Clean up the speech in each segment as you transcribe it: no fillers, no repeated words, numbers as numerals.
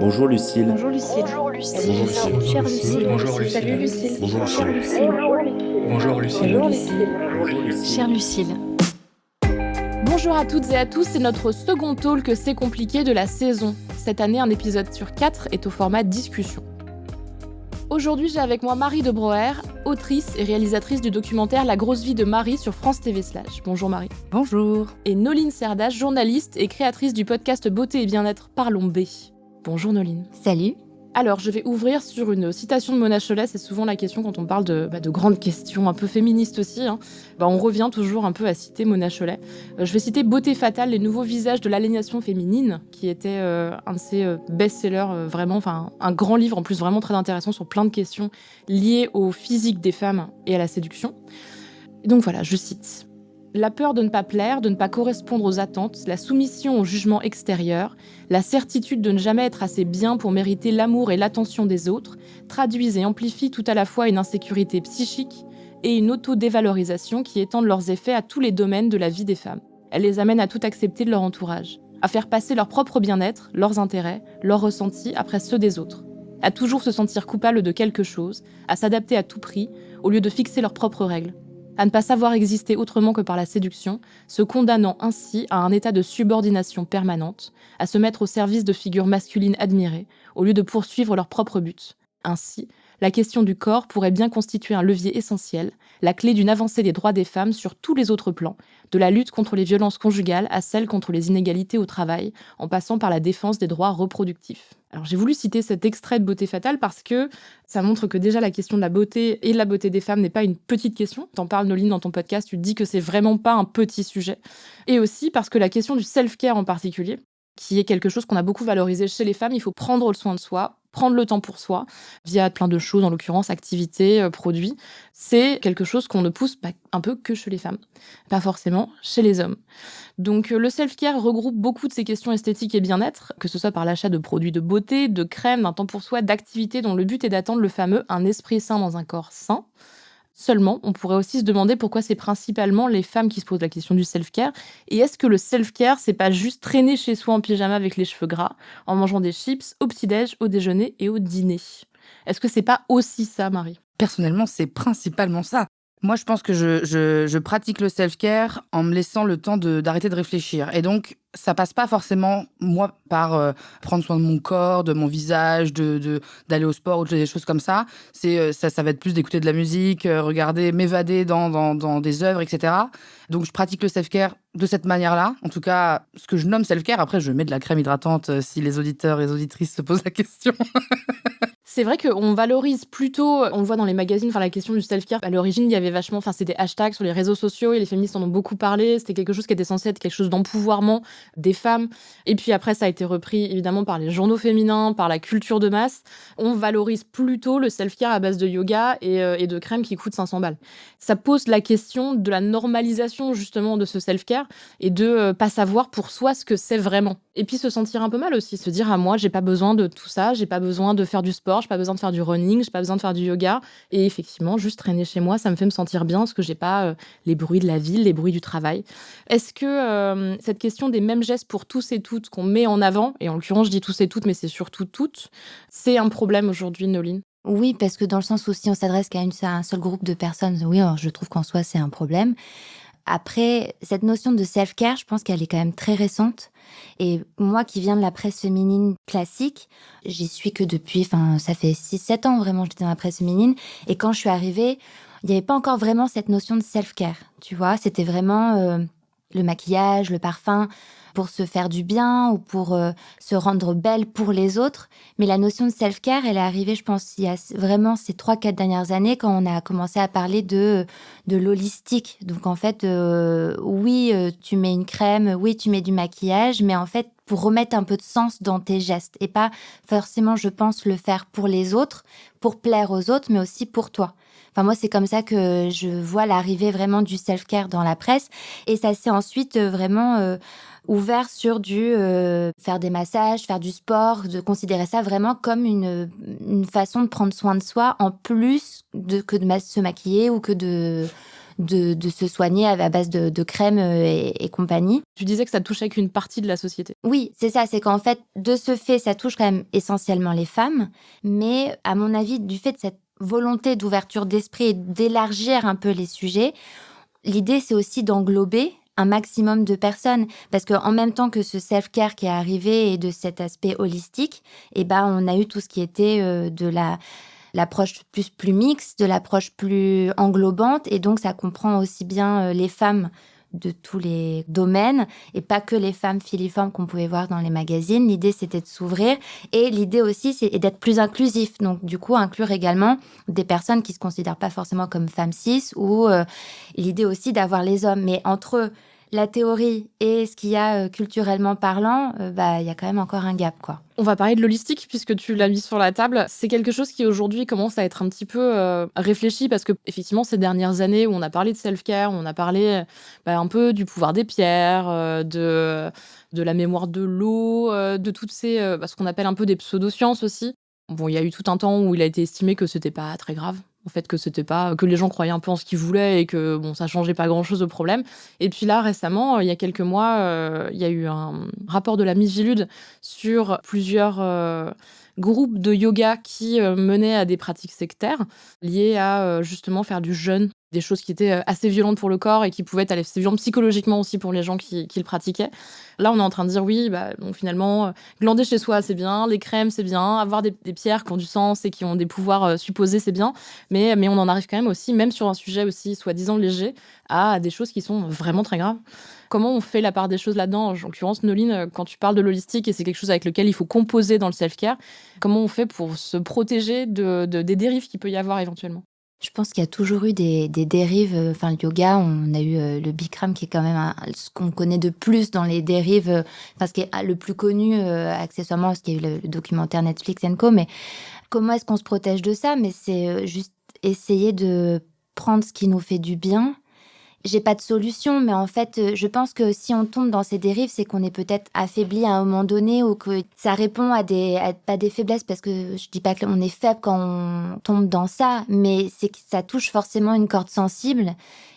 Bonjour Lucille. Bonjour Lucille. Bonjour Lucille. Bonjour Lucille. Chère Lucille. Bonjour Lucille. Salut Lucille. Bonjour Chère Lucille. Lucille. Bonjour Lucille. Bonjour Lucille. Bonjour Lucille. Chère Lucille. Bonjour à toutes et à tous, c'est notre second talk C'est compliqué de la saison. Cette année, un épisode sur 4 est au format discussion. Aujourd'hui, j'ai avec moi Marie de Broer, autrice et réalisatrice du documentaire La grosse vie de Marie sur France TV Slash. Bonjour Marie. Bonjour. Et Noline Cerdas, journaliste et créatrice du podcast Beauté et Bien-être Parlons B. Bonjour Noline. Salut. Alors, je vais ouvrir sur une citation de Mona Chollet. C'est souvent la question quand on parle de grandes questions, un peu féministes aussi. On revient toujours un peu à citer Mona Chollet. Je vais citer Beauté fatale, les nouveaux visages de l'aliénation féminine, qui était un de ses best-sellers, vraiment, un grand livre en plus vraiment très intéressant sur plein de questions liées au physique des femmes et à la séduction. Et donc voilà, je cite. La peur de ne pas plaire, de ne pas correspondre aux attentes, la soumission au jugement extérieur, la certitude de ne jamais être assez bien pour mériter l'amour et l'attention des autres, traduisent et amplifient tout à la fois une insécurité psychique et une auto-dévalorisation qui étendent leurs effets à tous les domaines de la vie des femmes. Elles les amènent à tout accepter de leur entourage, à faire passer leur propre bien-être, leurs intérêts, leurs ressentis après ceux des autres, à toujours se sentir coupable de quelque chose, à s'adapter à tout prix, au lieu de fixer leurs propres règles, à ne pas savoir exister autrement que par la séduction, se condamnant ainsi à un état de subordination permanente, à se mettre au service de figures masculines admirées, au lieu de poursuivre leur propre but. Ainsi, la question du corps pourrait bien constituer un levier essentiel, la clé d'une avancée des droits des femmes sur tous les autres plans, de la lutte contre les violences conjugales à celle contre les inégalités au travail, en passant par la défense des droits reproductifs. Alors j'ai voulu citer cet extrait de Beauté fatale parce que ça montre que déjà la question de la beauté et de la beauté des femmes n'est pas une petite question. T'en parles Noline dans ton podcast, tu te dis que c'est vraiment pas un petit sujet. Et aussi parce que la question du self-care en particulier, qui est quelque chose qu'on a beaucoup valorisé chez les femmes, il faut prendre le soin de soi, prendre le temps pour soi, via plein de choses, en l'occurrence activités, produits. C'est quelque chose qu'on ne pousse un peu que chez les femmes, pas forcément chez les hommes. Donc le self-care regroupe beaucoup de ces questions esthétiques et bien-être, que ce soit par l'achat de produits de beauté, de crèmes, d'un temps pour soi, d'activités dont le but est d'atteindre le fameux « un esprit sain dans un corps sain ». Seulement, on pourrait aussi se demander pourquoi c'est principalement les femmes qui se posent la question du self-care. Et est-ce que le self-care, c'est pas juste traîner chez soi en pyjama avec les cheveux gras, en mangeant des chips au petit-déj, au déjeuner et au dîner? Est-ce que c'est pas aussi ça, Marie? Personnellement, c'est principalement ça. Moi, je pense que je pratique le self-care en me laissant le temps d'arrêter de réfléchir. Et donc, ça passe pas forcément, moi, par prendre soin de mon corps, de mon visage, d'aller au sport ou des choses comme ça. Ça va être plus d'écouter de la musique, regarder, m'évader dans des œuvres, etc. Donc, je pratique le self-care de cette manière-là. En tout cas, ce que je nomme self-care. Après, je mets de la crème hydratante si les auditeurs et les auditrices se posent la question. C'est vrai qu'on valorise plutôt, on le voit dans les magazines, la question du self-care. À l'origine, il y avait vachement, c'était des hashtags sur les réseaux sociaux et les féministes en ont beaucoup parlé. C'était quelque chose qui était censé être quelque chose d'empouvoirment des femmes. Et puis après, ça a été repris évidemment par les journaux féminins, par la culture de masse. On valorise plutôt le self-care à base de yoga et de crème qui coûtent 500 balles. Ça pose la question de la normalisation justement de ce self-care et de pas savoir pour soi ce que c'est vraiment. Et puis se sentir un peu mal aussi, se dire moi, j'ai pas besoin de tout ça, j'ai pas besoin de faire du sport, j'ai pas besoin de faire du running, j'ai pas besoin de faire du yoga. Et effectivement, juste traîner chez moi, ça me fait me sentir bien parce que j'ai pas les bruits de la ville, les bruits du travail. Est-ce que cette question des mêmes gestes pour tous et toutes qu'on met en avant, et en l'occurrence je dis tous et toutes, mais c'est surtout toutes, c'est un problème aujourd'hui, Noline? Oui, parce que dans le sens où si on s'adresse qu'à un seul groupe de personnes, oui, alors je trouve qu'en soi, c'est un problème. Après, cette notion de self-care, je pense qu'elle est quand même très récente. Et moi qui viens de la presse féminine classique, j'y suis que depuis, ça fait 6-7 ans vraiment, j'étais dans la presse féminine. Et quand je suis arrivée, il n'y avait pas encore vraiment cette notion de self-care, tu vois. C'était vraiment le maquillage, le parfum, pour se faire du bien ou pour se rendre belle pour les autres. Mais la notion de self-care, elle est arrivée, je pense, il y a vraiment ces 3-4 dernières années quand on a commencé à parler de l'holistique. Donc en fait, oui, tu mets une crème, oui, tu mets du maquillage, mais en fait, pour remettre un peu de sens dans tes gestes. Et pas forcément, je pense, le faire pour les autres, pour plaire aux autres, mais aussi pour toi. Enfin, moi, c'est comme ça que je vois l'arrivée vraiment du self-care dans la presse. Et ça s'est ensuite vraiment ouvert sur faire des massages, faire du sport, de considérer ça vraiment comme une façon de prendre soin de soi en plus que de se maquiller ou que de de se soigner à base de crème et compagnie. Tu disais que ça touchait qu'une partie de la société. Oui, c'est ça, c'est qu'en fait, de ce fait, ça touche quand même essentiellement les femmes, mais à mon avis, du fait de cette volonté d'ouverture d'esprit et d'élargir un peu les sujets, l'idée, c'est aussi d'englober un maximum de personnes. Parce qu'en même temps que ce self-care qui est arrivé et de cet aspect holistique, on a eu tout ce qui était de l'approche plus mixte, de l'approche plus englobante. Et donc, ça comprend aussi bien les femmes de tous les domaines et pas que les femmes filiformes qu'on pouvait voir dans les magazines. L'idée, c'était de s'ouvrir et l'idée aussi, c'est d'être plus inclusif. Donc, du coup, inclure également des personnes qui se considèrent pas forcément comme femmes cis ou l'idée aussi d'avoir les hommes. Mais entre la théorie et ce qu'il y a culturellement parlant, il y a quand même encore un gap, quoi. On va parler de l'holistique puisque tu l'as mis sur la table. C'est quelque chose qui aujourd'hui commence à être un petit peu réfléchi parce que effectivement ces dernières années où on a parlé de self-care, on a parlé un peu du pouvoir des pierres, de la mémoire de l'eau, de toutes ces ce qu'on appelle un peu des pseudosciences aussi. Bon, il y a eu tout un temps où il a été estimé que c'était pas très grave. En fait, que c'était pas que les gens croyaient un peu en ce qu'ils voulaient et que bon, ça changeait pas grand-chose au problème. Et puis là, récemment, il y a quelques mois, il y a eu un rapport de la Miss Gilude sur plusieurs groupes de yoga qui menaient à des pratiques sectaires liées à justement faire du jeûne, des choses qui étaient assez violentes pour le corps et qui pouvaient être assez violentes psychologiquement aussi pour les gens qui le pratiquaient. Là, on est en train de dire oui, finalement, glander chez soi, c'est bien, les crèmes, c'est bien, avoir des pierres qui ont du sens et qui ont des pouvoirs supposés, c'est bien, mais on en arrive quand même aussi, même sur un sujet aussi soi-disant léger, à des choses qui sont vraiment très graves. Comment on fait la part des choses là-dedans? En l'occurrence, Noline, quand tu parles de l'holistique et c'est quelque chose avec lequel il faut composer dans le self-care, comment on fait pour se protéger des dérives qu'il peut y avoir éventuellement? Je pense qu'il y a toujours eu des dérives. Le yoga, on a eu le Bikram qui est quand même ce qu'on connaît de plus dans les dérives. Ce qui est le plus connu accessoirement, parce qu'il y a eu le documentaire Netflix & Co. Mais comment est-ce qu'on se protège de ça? Mais c'est juste essayer de prendre ce qui nous fait du bien. J'ai pas de solution, mais en fait, je pense que si on tombe dans ces dérives, c'est qu'on est peut-être affaibli à un moment donné ou que ça répond pas des faiblesses, parce que je dis pas qu'on est faible quand on tombe dans ça, mais c'est que ça touche forcément une corde sensible.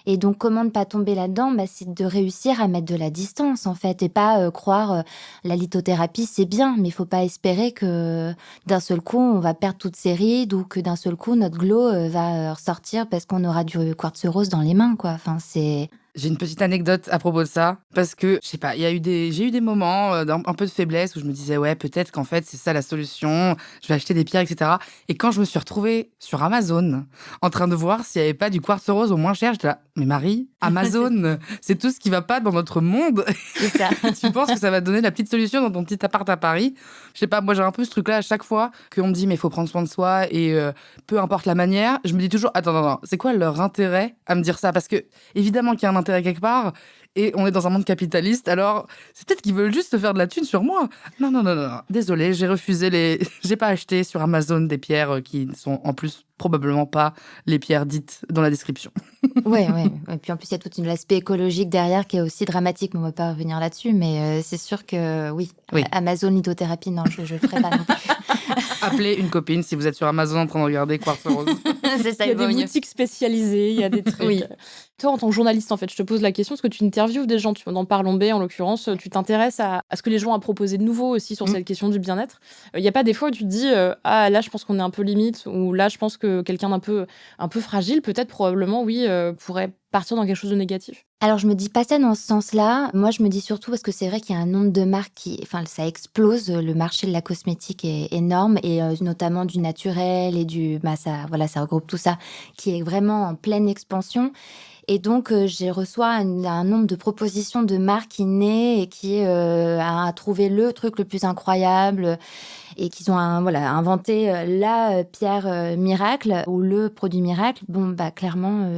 Et donc, comment ne pas tomber là-dedans? C'est de réussir à mettre de la distance, en fait, et pas croire la lithothérapie, c'est bien, mais il faut pas espérer que d'un seul coup, on va perdre toutes ses rides ou que d'un seul coup, notre glow va ressortir parce qu'on aura du quartz rose dans les mains, quoi. Enfin, c'est... J'ai une petite anecdote à propos de ça, parce que, je sais pas, j'ai eu des moments un peu de faiblesse où je me disais, ouais, peut-être qu'en fait, c'est ça la solution, je vais acheter des pierres, etc. Et quand je me suis retrouvée sur Amazon, en train de voir s'il y avait pas du quartz rose au moins cher, j'étais là, mais Marie, Amazon, c'est tout ce qui va pas dans notre monde. C'est ça. Tu penses que ça va te donner la petite solution dans ton petit appart à Paris? Je sais pas, moi j'ai un peu ce truc-là à chaque fois qu'on me dit, mais il faut prendre soin de soi et peu importe la manière, je me dis toujours, attends, c'est quoi leur intérêt à me dire ça? Parce que, évidemment qu'il y a un intérêt quelque part, et on est dans un monde capitaliste, alors c'est peut-être qu'ils veulent juste se faire de la thune sur moi. Non. Désolée, j'ai refusé j'ai pas acheté sur Amazon des pierres qui ne sont en plus probablement pas les pierres dites dans la description. Ouais. Et puis en plus, il y a tout l'aspect écologique derrière qui est aussi dramatique, mais on va pas revenir là-dessus. Mais c'est sûr que oui. Amazon lithothérapie, non, je le ferai pas non plus. Appelez une copine si vous êtes sur Amazon en train de regarder Quartz Rose. C'est ça, il y a des boutiques spécialisées, il y a des trucs. Oui. Toi, en tant que journaliste, en fait, je te pose la question, parce que tu interviews des gens, dans Parlons B, en l'occurrence, tu t'intéresses à ce que les gens ont à proposer de nouveau aussi sur cette question du bien-être. Il n'y a pas des fois où tu te dis, là, je pense qu'on est un peu limite, ou là, je pense que quelqu'un d'un un peu fragile, peut-être, probablement, oui, pourrait partir dans quelque chose de négatif? Alors, je me dis pas ça dans ce sens-là. Moi, je me dis surtout parce que c'est vrai qu'il y a un nombre de marques ça explose. Le marché de la cosmétique est énorme et notamment du naturel et ça regroupe tout ça qui est vraiment en pleine expansion. Et donc, j'ai reçois un nombre de propositions de marques qui naît et qui a trouvé le truc le plus incroyable et qu'ils ont inventé la pierre miracle ou le produit miracle. Bon, clairement,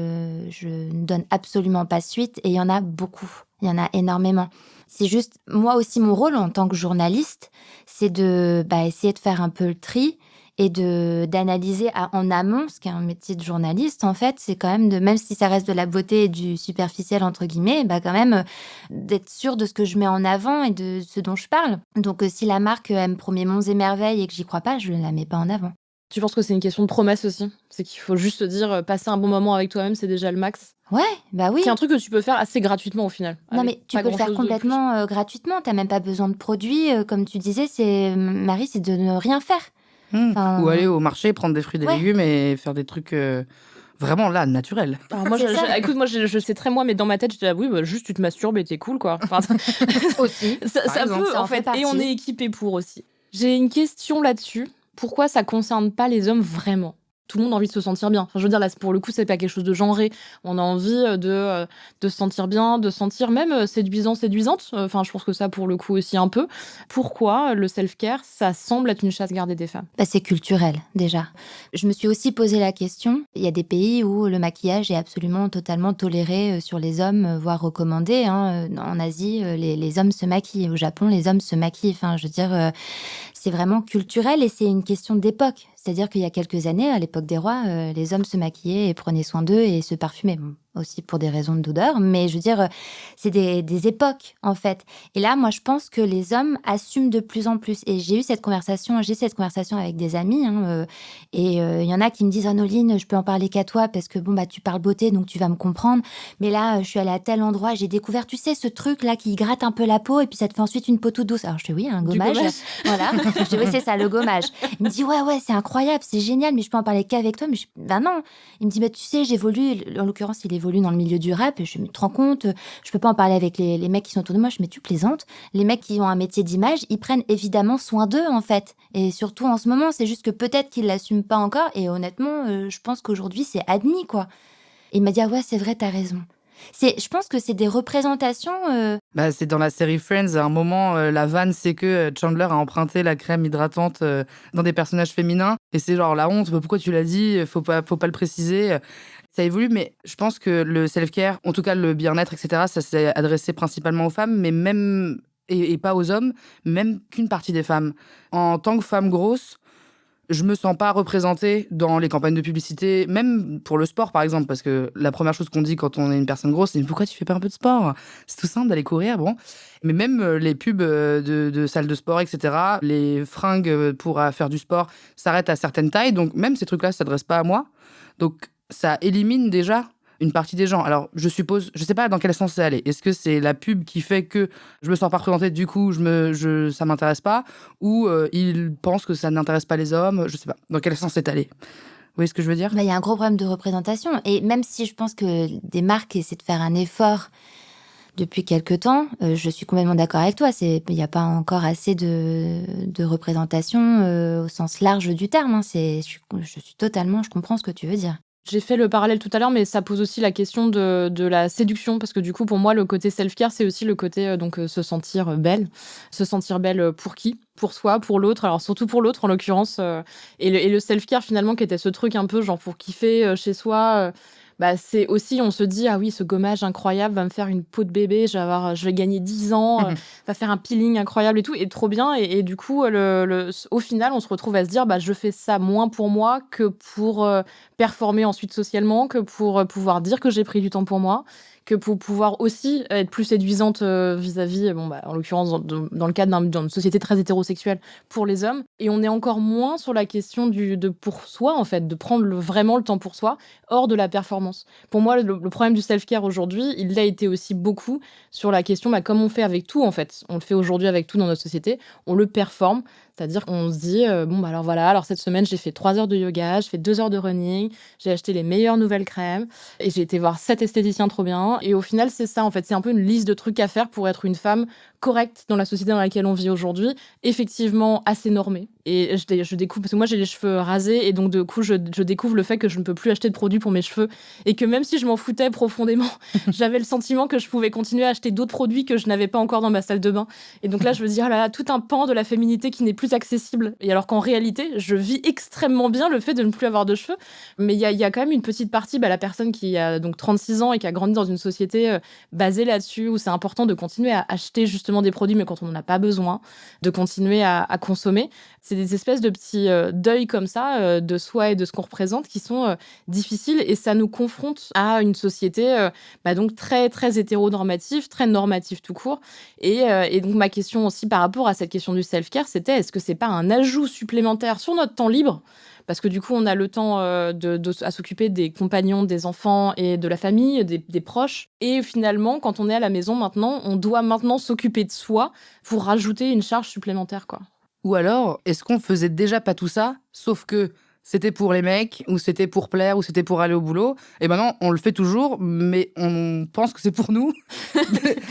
je ne donne absolument pas suite et il y en a beaucoup. Il y en a énormément. C'est juste, moi aussi, mon rôle en tant que journaliste, c'est de essayer de faire un peu le tri et d'analyser en amont, ce qui est un métier de journaliste, en fait, c'est quand même même si ça reste de la beauté et du superficiel, entre guillemets, quand même, d'être sûr de ce que je mets en avant et de ce dont je parle. Donc, si la marque, elle me promet monts et merveilles et que j'y crois pas, je ne la mets pas en avant. Tu penses que c'est une question de promesse aussi? C'est qu'il faut juste se dire, passer un bon moment avec toi-même, c'est déjà le max? Ouais, bah oui. C'est un truc que tu peux faire assez gratuitement au final, Non, avec mais tu pas peux le faire grand-chose de plus. complètement gratuitement. T'as même pas besoin de produits. Comme tu disais, Marie, c'est de ne rien faire. Ou aller Enfin, au marché, prendre des fruits, des ouais, légumes et faire des trucs vraiment là, naturels. Alors moi, c'est ça. écoute, moi, je sais très moi, mais dans ma tête, j'étais là: «Oui, bah, juste tu te masturbes et tu cool, quoi». Enfin, Aussi, par ça exemple. peut, Ça en en fait fait, et on partie. est équipé pour aussi. J'ai une question là-dessus. Pourquoi ça concerne pas les hommes vraiment? Tout le monde a envie de se sentir bien. Enfin, je veux dire, là, pour le coup, c'est pas quelque chose de genré. On a envie, de se sentir bien, de se sentir même, séduisant, séduisante. Enfin, je pense que ça, pour le coup, aussi un peu. Pourquoi le self-care, ça semble être une chasse gardée des femmes? Bah, c'est culturel, déjà. Je me suis aussi posé la question. Il y a des pays où le maquillage est absolument totalement toléré sur les hommes, voire recommandé, hein. En Asie, les hommes se maquillent. Au Japon, les hommes se maquillent. Enfin, je veux dire, c'est vraiment culturel et c'est une question d'époque. C'est-à-dire qu'il y a quelques années, à l'époque des rois, les hommes se maquillaient et prenaient soin d'eux et se parfumaient. Bon, aussi pour des raisons d'odeur, mais je veux dire, c'est des époques, en fait. Et là, moi, je pense que les hommes assument de plus en plus. Et j'ai cette conversation avec des amis, hein, et il y en a qui me disent: «Oh Noline, je peux en parler qu'à toi parce que bon, bah, tu parles beauté, donc tu vas me comprendre. Mais là, je suis allée à tel endroit, j'ai découvert, tu sais, ce truc-là qui gratte un peu la peau et puis ça te fait ensuite une peau toute douce». Alors je dis: «Oui, un Du gommage». gommage? Voilà. Je dis: «Oui, c'est ça, le gommage». Il me dit: «Ouais, ouais, c'est incroyable, c'est génial, mais je peux en parler qu'avec toi». Mais ben non. Il me dit: «Bah, tu sais, j'évolue». En l'occurrence, il évolue dans le milieu du rap. Et je me dis: «Mais tu te rends compte, je peux pas en parler avec les mecs qui sont autour de moi». Je dis: «Mais tu plaisantes. Les mecs qui ont un métier d'image, ils prennent évidemment soin d'eux, en fait. Et surtout en ce moment, c'est juste que peut-être qu'ils l'assument pas encore. Et honnêtement, je pense qu'aujourd'hui, c'est admis, quoi». Et il m'a dit: «Ah ouais, c'est vrai, t'as raison». Je pense que c'est des représentations. Bah, c'est dans la série Friends, à un moment, la vanne, c'est que Chandler a emprunté la crème hydratante dans des personnages féminins. Et c'est genre la honte, bah, pourquoi tu l'as dit? Faut pas le préciser. Ça évolue, mais je pense que le self-care, en tout cas le bien-être, etc., ça s'est adressé principalement aux femmes, mais même, et pas aux hommes, même qu'une partie des femmes. En tant que femme grosse, je me sens pas représentée dans les campagnes de publicité, même pour le sport, par exemple, parce que la première chose qu'on dit quand on est une personne grosse, c'est: «Pourquoi tu fais pas un peu de sport? C'est tout simple d'aller courir», bon. Mais même les pubs de salles de sport, etc., les fringues pour faire du sport s'arrêtent à certaines tailles, donc même ces trucs-là ne s'adressent pas à moi. Donc ça élimine déjà une partie des gens. Alors, je suppose, je sais pas dans quel sens c'est allé. Est-ce que c'est la pub qui fait que je me sens pas représentée, du coup, ça m'intéresse pas, ou ils pensent que ça n'intéresse pas les hommes, je sais pas dans quel sens c'est allé. Vous voyez ce que je veux dire? Bah, il y a un gros problème de représentation. Et même si je pense que des marques essaient de faire un effort depuis quelque temps, je suis complètement d'accord avec toi. Il n'y a pas encore assez de représentation au sens large du terme, hein. Je comprends ce que tu veux dire. J'ai fait le parallèle tout à l'heure, mais ça pose aussi la question de la séduction, parce que du coup, pour moi, le côté self-care, c'est aussi le côté se sentir belle. Se sentir belle pour qui? Pour soi, pour l'autre, alors surtout pour l'autre en l'occurrence. Et le self-care, finalement, qui était ce truc un peu genre pour kiffer chez soi. Bah, c'est aussi, on se dit: «Ah oui, ce gommage incroyable va me faire une peau de bébé, je vais gagner 10 ans, va faire un peeling incroyable et tout, et trop bien». Et du coup, au final, on se retrouve à se dire: «Bah, je fais ça moins pour moi que pour performer ensuite socialement, que pour pouvoir dire que j'ai pris du temps pour moi, que pour pouvoir aussi être plus séduisante vis-à-vis, bon, bah, en l'occurrence, dans le cadre d'une société très hétérosexuelle pour les hommes». Et on est encore moins sur la question de pour soi, en fait, de prendre vraiment le temps pour soi, hors de la performance. Pour moi, le problème du self-care aujourd'hui, il a été aussi beaucoup sur la question, bah, comme on fait avec tout, en fait. On le fait aujourd'hui avec tout dans notre société, on le performe. C'est-à-dire qu'on se dit, bon, bah, alors voilà, alors cette semaine, j'ai fait 3 heures de yoga, j'ai fait 2 heures de running, j'ai acheté les meilleures nouvelles crèmes et j'ai été voir 7 esthéticiens trop bien. Et au final, c'est ça, en fait. C'est un peu une liste de trucs à faire pour être une femme correcte dans la société dans laquelle on vit aujourd'hui, effectivement assez normée. Et je découvre, parce que moi j'ai les cheveux rasés, et donc du coup je découvre le fait que je ne peux plus acheter de produits pour mes cheveux, et que même si je m'en foutais profondément, j'avais le sentiment que je pouvais continuer à acheter d'autres produits que je n'avais pas encore dans ma salle de bain. Et donc là je me dis: oh là là, tout un pan de la féminité qui n'est plus accessible. Et alors qu'en réalité, je vis extrêmement bien le fait de ne plus avoir de cheveux. Mais il y a quand même une petite partie, bah, la personne qui a donc 36 ans et qui a grandi dans une société basée là-dessus, où c'est important de continuer à acheter justement des produits, mais quand on n'en a pas besoin, de continuer à consommer. C'est des espèces de petits deuils comme ça, de soi et de ce qu'on représente, qui sont difficiles, et ça nous confronte à une société donc très, très hétéronormative, très normative tout court. Et donc ma question aussi par rapport à cette question du self-care, c'était est-ce que c'est pas un ajout supplémentaire sur notre temps libre? Parce que du coup, on a le temps à s'occuper des compagnons, des enfants et de la famille, des proches. Et finalement, quand on est à la maison maintenant, on doit maintenant s'occuper de soi pour rajouter une charge supplémentaire, quoi. Ou alors, est-ce qu'on faisait déjà pas tout ça, sauf que c'était pour les mecs, ou c'était pour plaire, ou c'était pour aller au boulot. Et maintenant, on le fait toujours, mais on pense que c'est pour nous.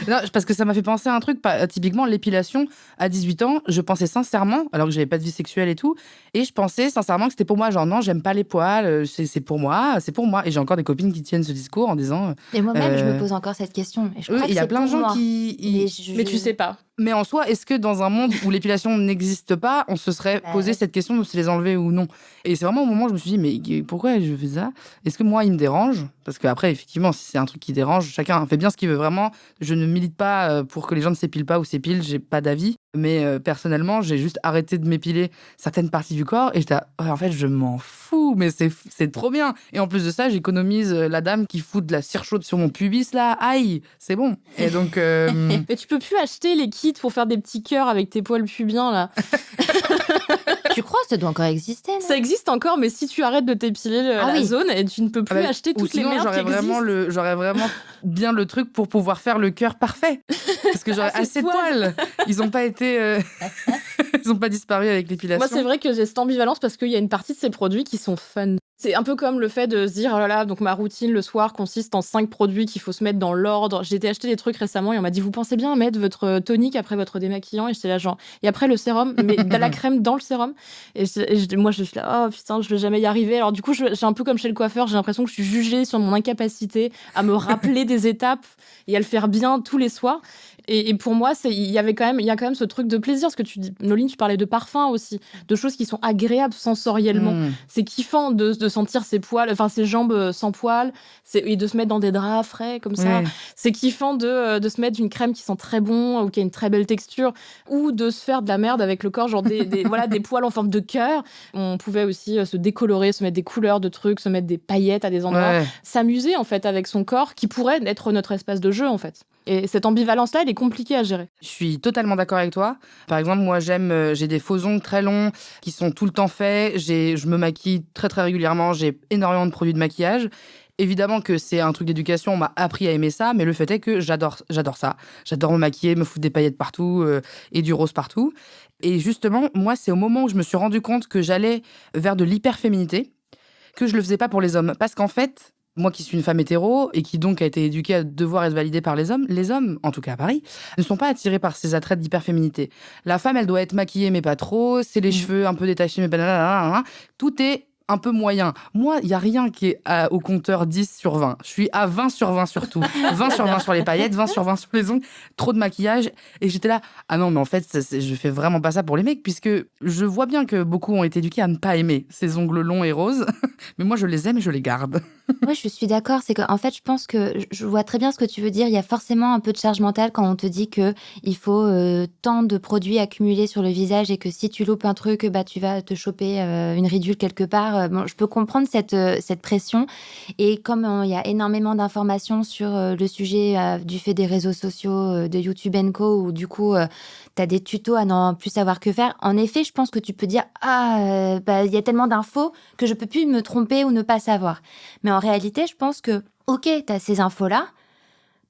Non, parce que ça m'a fait penser à un truc, typiquement l'épilation. À 18 ans, je pensais sincèrement, alors que j'avais pas de vie sexuelle et tout, et je pensais sincèrement que c'était pour moi. Genre, non, j'aime pas les poils, c'est pour moi, c'est pour moi. Et j'ai encore des copines qui tiennent ce discours en disant... Et moi-même, je me pose encore cette question. Et je crois il y a plein de gens qui... Mais tu sais pas. Mais en soi, est-ce que dans un monde où l'épilation n'existe pas, on se serait posé cette question de se les enlever ou non? Et c'est vraiment au moment où je me suis dit, mais pourquoi je fais ça? Est-ce que moi, il me dérange? Parce qu'après, effectivement, si c'est un truc qui dérange, chacun fait bien ce qu'il veut vraiment. Je ne milite pas pour que les gens ne s'épilent pas ou s'épilent, j'ai pas d'avis. Mais personnellement, j'ai juste arrêté de m'épiler certaines parties du corps et j'étais en fait, je m'en fous, mais c'est trop bien. Et en plus de ça, j'économise la dame qui fout de la cire chaude sur mon pubis, là. Aïe, c'est bon. Et donc... Mais tu peux plus acheter les kits pour faire des petits cœurs avec tes poils pubiens, là. Tu crois que ça doit encore exister, non? Ça existe encore, mais si tu arrêtes de t'épiler la zone, et tu ne peux plus acheter toutes les merdes qui existent. J'aurais vraiment bien le truc pour pouvoir faire le cœur parfait. Parce que j'aurais assez de poils. Ils n'ont pas été... Ils n'ont pas disparu avec l'épilation. Moi, c'est vrai que j'ai cette ambivalence parce qu'il y a une partie de ces produits qui sont fun. C'est un peu comme le fait de se dire, oh là là, donc ma routine le soir consiste en 5 produits qu'il faut se mettre dans l'ordre. J'ai été acheter des trucs récemment et on m'a dit, vous pensez bien à mettre votre tonique après votre démaquillant? Et j'étais là, genre, et après le sérum, mais de la crème dans le sérum. Moi, je suis là, oh putain, je vais jamais y arriver. Alors du coup, j'ai un peu comme chez le coiffeur, j'ai l'impression que je suis jugée sur mon incapacité à me rappeler des étapes et à le faire bien tous les soirs. Et pour moi, il y a quand même ce truc de plaisir. Ce que tu dis, Noline, tu parlais de parfum aussi, de choses qui sont agréables sensoriellement. C'est kiffant de sentir ses poils, enfin ses jambes sans poils, et de se mettre dans des draps frais comme ça. C'est kiffant de se mettre une crème qui sent très bon ou qui a une très belle texture, ou de se faire de la merde avec le corps, genre des poils en forme de cœur. On pouvait aussi se décolorer, se mettre des couleurs de trucs, se mettre des paillettes à des endroits, s'amuser en fait avec son corps qui pourrait être notre espace de jeu en fait. Et cette ambivalence-là, elle est compliquée à gérer. Je suis totalement d'accord avec toi. Par exemple, moi, j'ai des faux ongles très longs qui sont tout le temps faits. Je me maquille très, très régulièrement. J'ai énormément de produits de maquillage. Évidemment que c'est un truc d'éducation, on m'a appris à aimer ça, mais le fait est que j'adore ça. J'adore me maquiller, me foutre des paillettes partout et du rose partout. Et justement, moi, c'est au moment où je me suis rendu compte que j'allais vers de l'hyperféminité que je le faisais pas pour les hommes. Parce qu'en fait... Moi qui suis une femme hétéro et qui donc a été éduquée à devoir être validée par les hommes, en tout cas à Paris, ne sont pas attirés par ces attraits d'hyperféminité. La femme, elle doit être maquillée mais pas trop, c'est les cheveux un peu détachés mais pas... Tout est un peu moyen. Moi, il n'y a rien qui est au compteur 10 sur 20. Je suis à 20 sur 20 surtout. 20 sur 20 sur les paillettes, 20 sur 20 sur les ongles, trop de maquillage. Et j'étais là, ah non, mais en fait, je fais vraiment pas ça pour les mecs, puisque je vois bien que beaucoup ont été éduqués à ne pas aimer ces ongles longs et roses. Mais moi, je les aime et je les garde. Moi, je suis d'accord. C'est qu'en fait, je pense que je vois très bien ce que tu veux dire. Il y a forcément un peu de charge mentale quand on te dit qu'il faut tant de produits accumulés sur le visage et que si tu loupes un truc, bah, tu vas te choper une ridule quelque part. Bon, je peux comprendre cette pression. Et comme il y a énormément d'informations sur le sujet du fait des réseaux sociaux, de YouTube & Co, où du coup, tu as des tutos à n'en plus savoir que faire. En effet, je pense que tu peux dire « Ah, il y a tellement d'infos que je peux plus me tromper ou ne pas savoir. » Mais en réalité, je pense que, ok, tu as ces infos-là,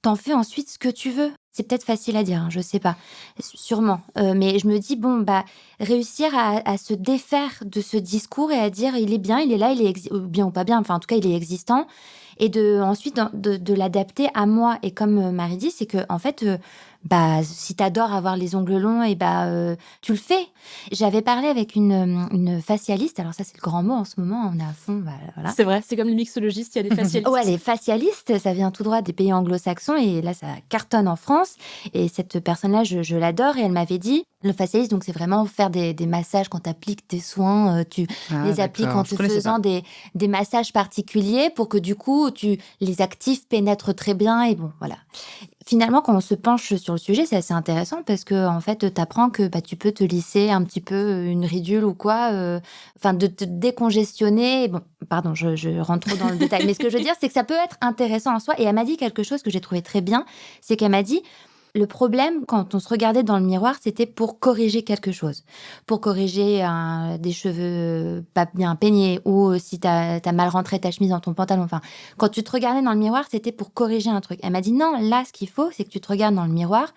t'en fais ensuite ce que tu veux. C'est peut-être facile à dire, hein, je sais pas, sûrement. Mais je me dis, bon, bah, réussir à se défaire de ce discours et à dire, il est bien, il est là, bien ou pas bien, enfin, en tout cas, il est existant. Et ensuite de l'adapter à moi. Et comme Marie dit, c'est que, en fait, bah, si t'adores avoir les ongles longs, et tu le fais. J'avais parlé avec une facialiste. Alors ça, c'est le grand mot en ce moment. On est à fond. Bah, voilà. C'est vrai, c'est comme les mixologistes, il y a des facialistes. Ouais, les facialistes, ça vient tout droit des pays anglo-saxons. Et là, ça cartonne en France. Et cette personne-là, je l'adore. Et elle m'avait dit, le facialiste, donc c'est vraiment faire des massages quand t'appliques tes soins. Tu les appliques en te faisant des massages particuliers pour que du coup, tu les actives, pénètrent très bien. Et bon, voilà. Finalement, quand on se penche sur le sujet, c'est assez intéressant parce que en fait, t'apprends que tu peux te lisser un petit peu une ridule ou quoi, enfin de te décongestionner. Bon, pardon, je rentre trop dans le détail, mais ce que je veux dire, c'est que ça peut être intéressant en soi. Et elle m'a dit quelque chose que j'ai trouvé très bien, c'est qu'elle m'a dit, le problème, quand on se regardait dans le miroir, c'était pour corriger quelque chose. Pour corriger des cheveux pas bien peignés ou si t'as mal rentré ta chemise dans ton pantalon. Enfin, quand tu te regardais dans le miroir, c'était pour corriger un truc. Elle m'a dit non, là, ce qu'il faut, c'est que tu te regardes dans le miroir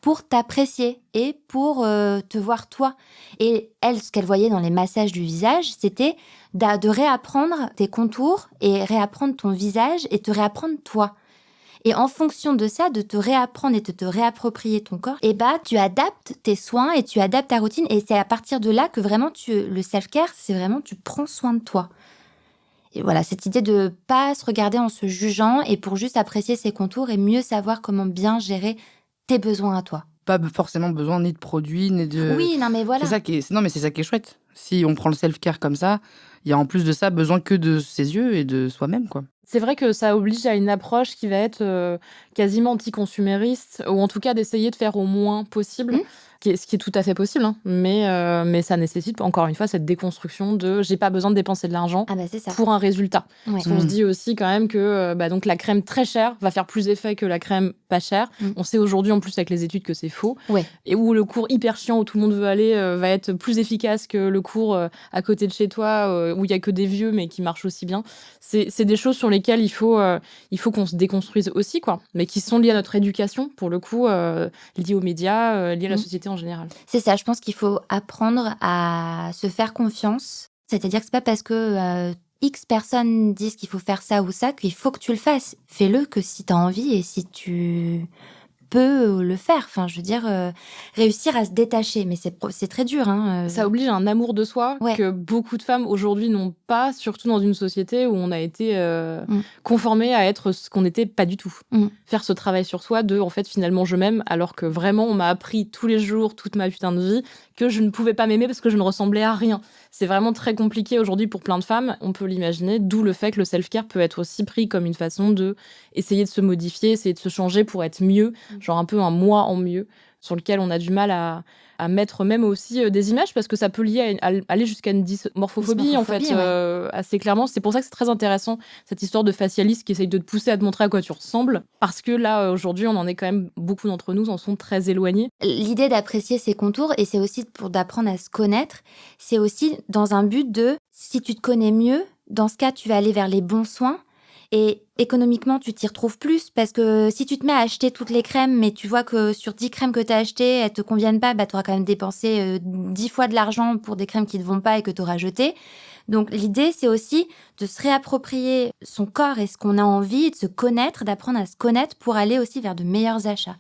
pour t'apprécier et pour te voir toi. Et elle, ce qu'elle voyait dans les massages du visage, c'était de réapprendre tes contours et réapprendre ton visage et te réapprendre toi. Et en fonction de ça, de te réapprendre et de te réapproprier ton corps, tu adaptes tes soins et tu adaptes ta routine. Et c'est à partir de là que vraiment le self-care, c'est vraiment tu prends soin de toi. Et voilà, cette idée de pas se regarder en se jugeant et pour juste apprécier ses contours et mieux savoir comment bien gérer tes besoins à toi. Pas forcément besoin ni de produits, ni de... Oui, non mais voilà. Non, mais c'est ça qui est chouette. Si on prend le self-care comme ça, il y a en plus de ça besoin que de ses yeux et de soi-même, quoi. C'est vrai que ça oblige à une approche qui va être quasiment anticonsumériste, ou en tout cas d'essayer de faire au moins possible, ce qui est tout à fait possible, hein. Mais ça nécessite, encore une fois, cette déconstruction de j'ai pas besoin de dépenser de l'argent C'est ça. pour un résultat. Ouais. Parce qu'on se dit aussi quand même que donc la crème très chère va faire plus effet que la crème pas chère. On sait aujourd'hui en plus avec les études que c'est faux. Ouais. Et où le cours hyper chiant où tout le monde veut aller va être plus efficace que le cours à côté de chez toi où il y a que des vieux mais qui marchent aussi bien. C'est des choses sur lesquelles il faut qu'on se déconstruise aussi, quoi. Mais qui sont liées à notre éducation, pour le coup, liées aux médias, liées à la société en général. C'est ça, je pense qu'il faut apprendre à se faire confiance. C'est-à-dire que c'est pas parce que X personnes disent qu'il faut faire ça ou ça qu'il faut que tu le fasses. Fais-le que si tu as envie et si tu peux le faire. Enfin, je veux dire, réussir à se détacher. Mais c'est très dur. Hein. Ça oblige à un amour de soi que beaucoup de femmes aujourd'hui n'ont pas, surtout dans une société où on a été conformé à être ce qu'on n'était pas du tout. Faire ce travail sur soi de, en fait, finalement, je m'aime, alors que vraiment, on m'a appris tous les jours, toute ma putain de vie, que je ne pouvais pas m'aimer parce que je ne ressemblais à rien. C'est vraiment très compliqué aujourd'hui pour plein de femmes. On peut l'imaginer, d'où le fait que le self-care peut être aussi pris comme une façon de essayer de se modifier, essayer de se changer pour être mieux, genre un peu un moi en mieux, sur lequel on a du mal à mettre même aussi des images, parce que ça peut lier à aller jusqu'à une dysmorphophobie, en fait, assez clairement. C'est pour ça que c'est très intéressant, cette histoire de facialiste qui essaye de te pousser à te montrer à quoi tu ressembles, parce que là, aujourd'hui, on en est quand même, beaucoup d'entre nous en sont très éloignés. L'idée d'apprécier ses contours, et c'est aussi d'apprendre à se connaître, c'est aussi dans un but de, si tu te connais mieux, dans ce cas, tu vas aller vers les bons soins. Et économiquement, tu t'y retrouves plus parce que si tu te mets à acheter toutes les crèmes, mais tu vois que sur 10 crèmes que tu as achetées, elles te conviennent pas, tu auras quand même dépensé 10 fois de l'argent pour des crèmes qui ne te vont pas et que tu auras jeté. Donc l'idée, c'est aussi de se réapproprier son corps et ce qu'on a envie, de se connaître, d'apprendre à se connaître pour aller aussi vers de meilleurs achats.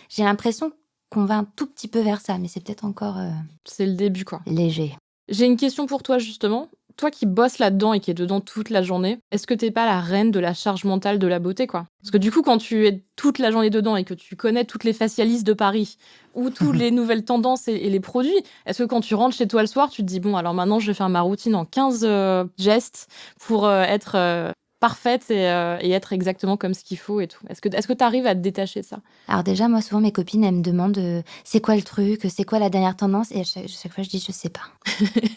J'ai l'impression qu'on va un tout petit peu vers ça, mais c'est peut-être encore... C'est le début, quoi. Léger. J'ai une question pour toi, justement. Toi qui bosses là-dedans et qui es dedans toute la journée, est-ce que t'es pas la reine de la charge mentale de la beauté, quoi? Parce que du coup, quand tu es toute la journée dedans et que tu connais toutes les facialistes de Paris ou toutes les nouvelles tendances et les produits, est-ce que quand tu rentres chez toi le soir, tu te dis, bon, alors maintenant, je vais faire ma routine en 15 gestes pour être parfaite et être exactement comme ce qu'il faut et tout? Est-ce que tu arrives à te détacher de ça? Alors déjà, moi, souvent, mes copines, elles me demandent c'est quoi le truc, c'est quoi la dernière tendance, et à chaque fois, je dis je sais pas.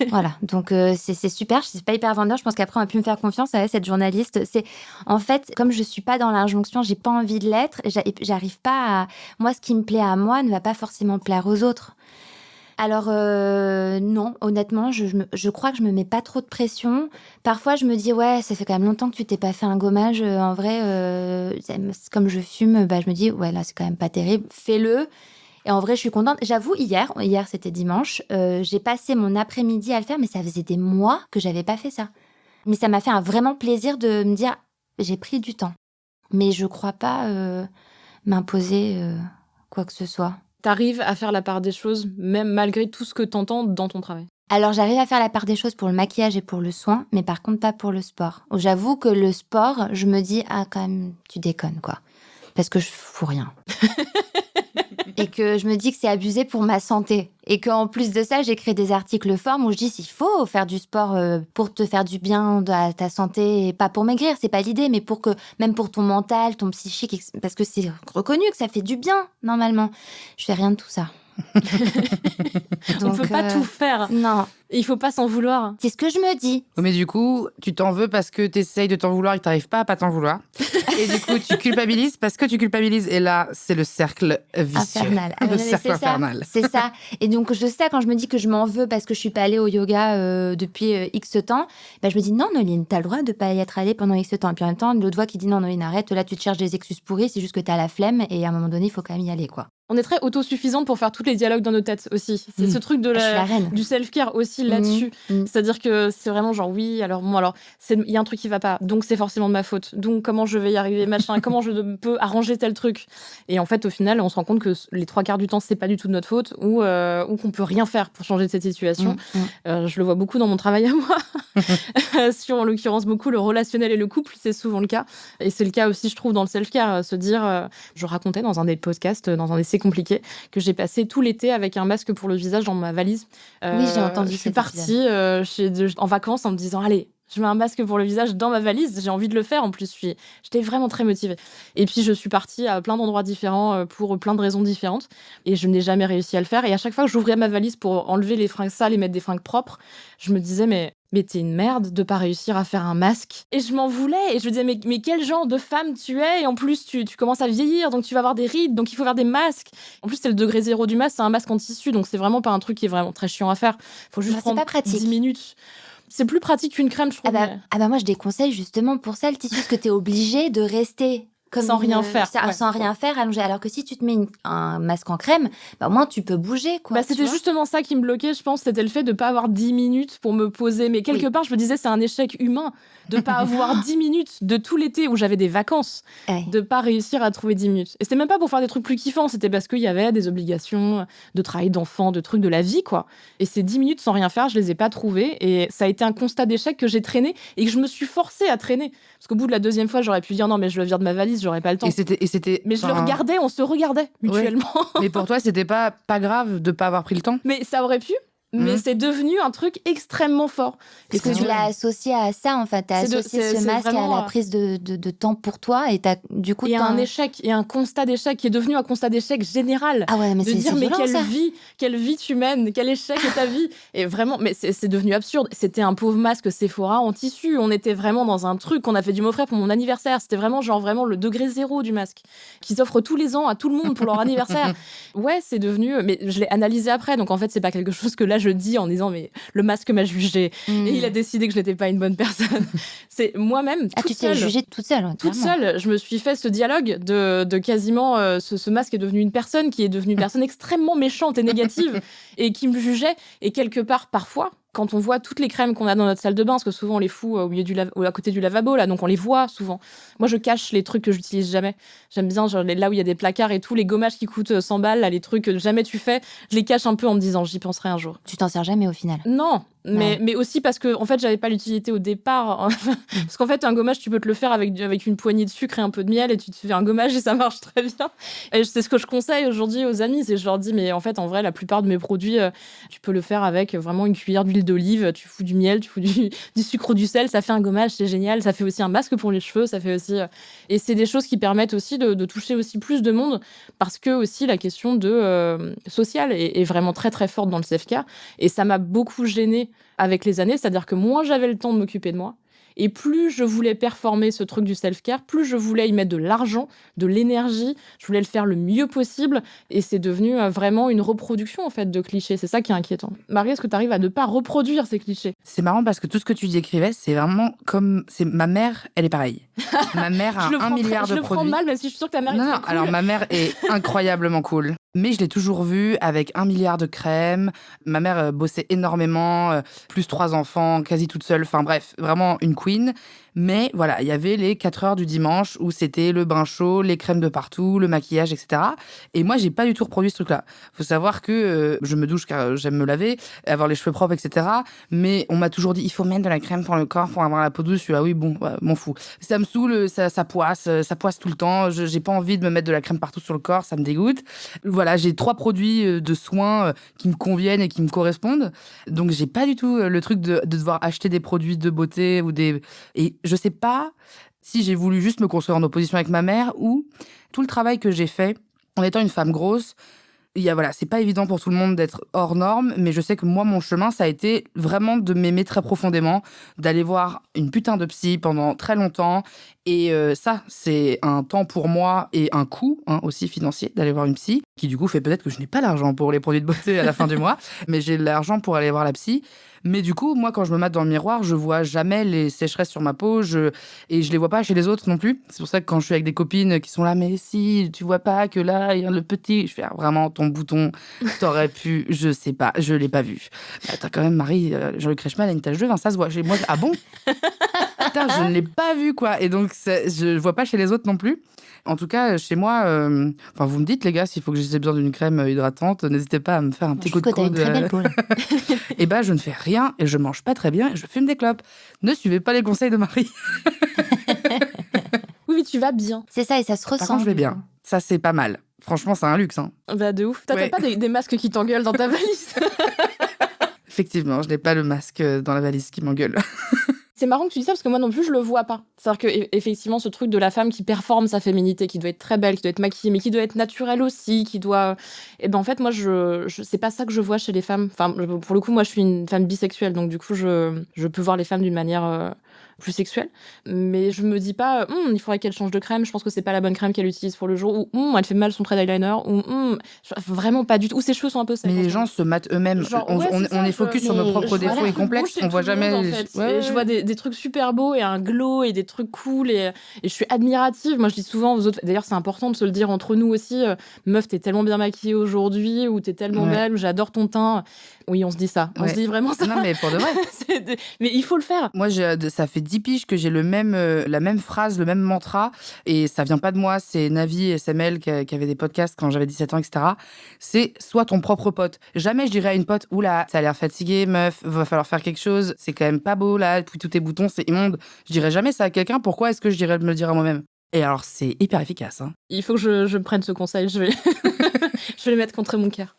Voilà, donc c'est super, c'est pas hyper vendeur, je pense qu'après, on a pu me faire confiance à cette journaliste. En fait, comme je suis pas dans l'injonction, j'ai pas envie de l'être, j'arrive pas à... Moi, ce qui me plaît à moi ne va pas forcément plaire aux autres. Alors non, honnêtement, je crois que je me mets pas trop de pression. Parfois, je me dis, ouais, ça fait quand même longtemps que tu t'es pas fait un gommage. En vrai, comme je fume, je me dis, ouais, là, c'est quand même pas terrible. Fais-le. Et en vrai, je suis contente. J'avoue, hier c'était dimanche, j'ai passé mon après-midi à le faire, mais ça faisait des mois que j'avais pas fait ça. Mais ça m'a fait un vraiment plaisir de me dire, j'ai pris du temps. Mais je crois pas m'imposer quoi que ce soit. T'arrives à faire la part des choses, même malgré tout ce que t'entends dans ton travail? Alors, j'arrive à faire la part des choses pour le maquillage et pour le soin, mais par contre, pas pour le sport. J'avoue que le sport, je me dis, ah, quand même, tu déconnes, quoi. Parce que je fous rien. et que je me dis que c'est abusé pour ma santé. Et qu'en plus de ça, j'écris des articles forts où je dis s'il faut faire du sport pour te faire du bien à ta santé, et pas pour maigrir, c'est pas l'idée, mais pour que, même pour ton mental, ton psychique, parce que c'est reconnu que ça fait du bien, normalement. Je fais rien de tout ça. On ne peut pas tout faire. Non. Et il faut pas s'en vouloir. C'est ce que je me dis. Mais du coup, tu t'en veux parce que t'essayes de t'en vouloir et que t'arrives pas à pas t'en vouloir. Et du coup, tu culpabilises parce que tu culpabilises. Et là, c'est le cercle vicieux. Infernal. Le cercle infernal. C'est ça. Et donc, je sais, quand je me dis que je m'en veux parce que je suis pas allée au yoga depuis X temps, je me dis non, Noline, t'as le droit de pas y être allée pendant X temps. Et puis en même temps, l'autre voix qui dit non, Noline, arrête, là, tu te cherches des excuses pourries, c'est juste que t'as la flemme et à un moment donné, il faut quand même y aller, quoi. On est très autosuffisante pour faire tous les dialogues dans nos têtes aussi. C'est ce truc du self-care aussi là-dessus. C'est-à-dire que c'est vraiment genre, oui, alors il y a un truc qui va pas, donc c'est forcément de ma faute. Donc comment je vais y arriver, machin, comment je peux arranger tel truc. Et en fait, au final, on se rend compte que les 3/4 du temps, c'est pas du tout de notre faute ou qu'on peut rien faire pour changer cette situation. Je le vois beaucoup dans mon travail à moi. Sur, en l'occurrence, beaucoup le relationnel et le couple, c'est souvent le cas. Et c'est le cas aussi, je trouve, dans le self-care. Se dire, je racontais dans un des podcasts, dans un essai compliqué, que j'ai passé tout l'été avec un masque pour le visage dans ma valise. Oui, j'ai entendu. Je suis partie en vacances en me disant, allez, je mets un masque pour le visage dans ma valise, j'ai envie de le faire. En plus, j'étais vraiment très motivée. Et puis, je suis partie à plein d'endroits différents pour plein de raisons différentes. Et je n'ai jamais réussi à le faire. Et à chaque fois que j'ouvrais ma valise pour enlever les fringues sales et mettre des fringues propres, je me disais, mais t'es une merde de pas réussir à faire un masque. Et je m'en voulais. Et je me disais, mais quel genre de femme tu es? Et en plus, tu commences à vieillir, donc tu vas avoir des rides, donc il faut faire des masques. En plus, c'est le degré 0 du masque, c'est un masque en tissu, donc c'est vraiment pas un truc qui est vraiment très chiant à faire. Faut juste prendre 10 minutes. C'est plus pratique qu'une crème, je trouve. Moi, je déconseille justement pour ça le tissu, parce que t'es obligé de rester sans rien faire. Sans rien faire, allongé. Alors que si tu te mets un masque en crème, au moins tu peux bouger, quoi. C'était justement ça qui me bloquait, je pense. C'était le fait de pas avoir 10 minutes pour me poser. Mais quelque part, je me disais, c'est un échec humain de pas avoir 10 minutes de tout l'été où j'avais des vacances, de pas réussir à trouver 10 minutes. Et c'était même pas pour faire des trucs plus kiffants, c'était parce qu'il y avait des obligations de travail d'enfant, de trucs de la vie, quoi. Et ces 10 minutes sans rien faire, je les ai pas trouvées. Et ça a été un constat d'échec que j'ai traîné et que je me suis forcée à traîner. Parce qu'au bout de la deuxième fois, j'aurais pu dire non, mais je le vire de ma valise, j'aurais pas le temps. Mais je le regardais, on se regardait mutuellement. Ouais. Mais pour toi, c'était pas grave de pas avoir pris le temps? Mais ça aurait pu. Mais c'est devenu un truc extrêmement fort. Parce que tu l'as associé à ça, en fait. Tu as associé ce masque à la prise de temps pour toi. Et du coup, un échec, et un constat d'échec qui est devenu un constat d'échec général. Ah ouais, mais de dire, mais quelle vie tu mènes, quel échec est ta vie. Et vraiment, mais c'est devenu absurde. C'était un pauvre masque Sephora en tissu. On était vraiment dans un truc. On a fait du mot frais pour mon anniversaire. C'était vraiment le degré 0 du masque qui s'offre tous les ans à tout le monde pour leur anniversaire. Ouais, c'est devenu. Mais je l'ai analysé après. Donc en fait, c'est pas quelque chose que là je dis en disant mais le masque m'a jugé et il a décidé que je n'étais pas une bonne personne. C'est moi-même toute seule. Tu t'es jugée toute seule. Toute seule, je me suis fait ce dialogue de quasiment ce masque est devenu une personne qui est devenue une personne extrêmement méchante et négative et qui me jugeait. Et quelque part, parfois, quand on voit toutes les crèmes qu'on a dans notre salle de bain, parce que souvent on les fout au milieu à côté du lavabo, là, donc on les voit souvent. Moi, je cache les trucs que j'utilise jamais. J'aime bien là où il y a des placards et tout, les gommages qui coûtent 100 balles, là, les trucs que jamais tu fais, je les cache un peu en me disant j'y penserai un jour. Tu t'en sers jamais au final? Non. Mais aussi parce que en fait j'avais pas l'utilité au départ parce qu'en fait un gommage tu peux te le faire avec une poignée de sucre et un peu de miel et tu te fais un gommage et ça marche très bien. Et c'est ce que je conseille aujourd'hui aux amis, c'est je leur dis mais en fait en vrai la plupart de mes produits tu peux le faire avec vraiment une cuillère d'huile d'olive, tu fous du miel, tu fous du sucre ou du sel, ça fait un gommage, c'est génial, ça fait aussi un masque pour les cheveux, ça fait aussi et c'est des choses qui permettent aussi de toucher aussi plus de monde parce que aussi la question de sociale est vraiment très très forte dans le self-care et ça m'a beaucoup gênée avec les années, c'est-à-dire que moins j'avais le temps de m'occuper de moi, et plus je voulais performer ce truc du self-care, plus je voulais y mettre de l'argent, de l'énergie, je voulais le faire le mieux possible, et c'est devenu vraiment une reproduction en fait de clichés, c'est ça qui est inquiétant. Marie, est-ce que tu arrives à ne pas reproduire ces clichés? C'est marrant parce que tout ce que tu décrivais, c'est vraiment comme... Ma mère, elle est pareille. Ma mère a 1 milliard de produits. Je le prends mal, mais si je suis sûre que ta mère est très cool. Alors ma mère est incroyablement cool. Mais je l'ai toujours vue avec 1 milliard de crèmes. Ma mère bossait énormément, plus 3 enfants, quasi toute seule. Enfin bref, vraiment une queen. Mais voilà, il y avait les 4 heures du dimanche où c'était le bain chaud, les crèmes de partout, le maquillage, etc. Et moi, j'ai pas du tout reproduit ce truc-là. Faut savoir que je me douche car j'aime me laver, avoir les cheveux propres, etc. Mais on m'a toujours dit, il faut mettre de la crème pour le corps pour avoir la peau douce. Je suis ah oui, bon, m'en fous. Ça me saoule, ça poisse tout le temps. J'ai pas envie de me mettre de la crème partout sur le corps, ça me dégoûte. Voilà. voilà, j'ai 3 produits de soins qui me conviennent et qui me correspondent. Donc, j'ai pas du tout le truc de devoir acheter des produits de beauté et je sais pas si j'ai voulu juste me construire en opposition avec ma mère ou tout le travail que j'ai fait en étant une femme grosse. Voilà, c'est pas évident pour tout le monde d'être hors norme, mais je sais que moi, mon chemin, ça a été vraiment de m'aimer très profondément, d'aller voir une putain de psy pendant très longtemps. Et ça, c'est un temps pour moi et un coût aussi financier d'aller voir une psy, qui du coup fait peut-être que je n'ai pas l'argent pour les produits de beauté à la fin du mois, mais j'ai l'argent pour aller voir la psy. Mais du coup, moi, quand je me mate dans le miroir, je vois jamais les sécheresses sur ma peau et je les vois pas chez les autres non plus. C'est pour ça que quand je suis avec des copines qui sont là, mais si, tu vois pas que là, il y a le petit. Je fais vraiment ton bouton, t'aurais pu, je sais pas, je l'ai pas vu. Mais attends, quand même, Marie, Jean-Luc Reichmann a une tache de vin, ça se voit. Moi, ah bon? Putain, je ne l'ai pas vu, quoi. Et donc, je vois pas chez les autres non plus. En tout cas, chez moi, vous me dites, les gars, s'il faut que j'ai besoin d'une crème hydratante, n'hésitez pas à me faire un petit coup de coude. Une très belle peau, là. Et je ne fais rien et je mange pas très bien et je fume des clopes. Ne suivez pas les conseils de Marie. Oui, mais tu vas bien. C'est ça, et ça se ressent. Par contre, je vais bien. Ça, c'est pas mal. Franchement, c'est un luxe. Bah, de ouf. T'as pas des masques qui t'engueulent dans ta valise? Effectivement, je n'ai pas le masque dans la valise qui m'engueule. C'est marrant que tu dis ça parce que moi non plus je le vois pas. C'est-à-dire que effectivement ce truc de la femme qui performe sa féminité, qui doit être très belle, qui doit être maquillée, mais qui doit être naturelle aussi, qui doit. Et ben en fait moi je c'est pas ça que je vois chez les femmes. Enfin pour le coup moi je suis une femme bisexuelle donc du coup je peux voir les femmes d'une manière plus sexuelle. Mais je me dis pas il faudrait qu'elle change de crème. Je pense que c'est pas la bonne crème qu'elle utilise pour le jour. Ou elle fait mal son trait d'eyeliner. Ou vraiment pas du tout. Ou ses cheveux sont un peu secs. Mais les gens se matent eux-mêmes. Genre, on est focus sur nos propres défauts et complexes. On voit jamais. En fait. Je vois des trucs super beaux et un glow et des trucs cool et je suis admirative. Moi je dis souvent aux autres. D'ailleurs c'est important de se le dire entre nous aussi. Meuf t'es tellement bien maquillée aujourd'hui ou t'es tellement belle ou j'adore ton teint. Oui on se dit ça. On se dit vraiment ça. Non mais pour de vrai. Mais il faut le faire. Moi ça fait 10 piges que j'ai la même phrase, le même mantra et ça vient pas de moi. C'est Navi et SML qui avait des podcasts quand j'avais 17 ans etc. C'est sois ton propre pote. Jamais je dirais à une pote oula ça a l'air fatigué meuf va falloir faire quelque chose. C'est quand même pas beau là puis tous tes boutons c'est immonde. Je dirais jamais ça à quelqu'un. Pourquoi est-ce que je dirais de me le dire à moi-même? Et alors c'est hyper efficace. Il faut que je prenne ce conseil. Je vais je vais le mettre contre mon cœur.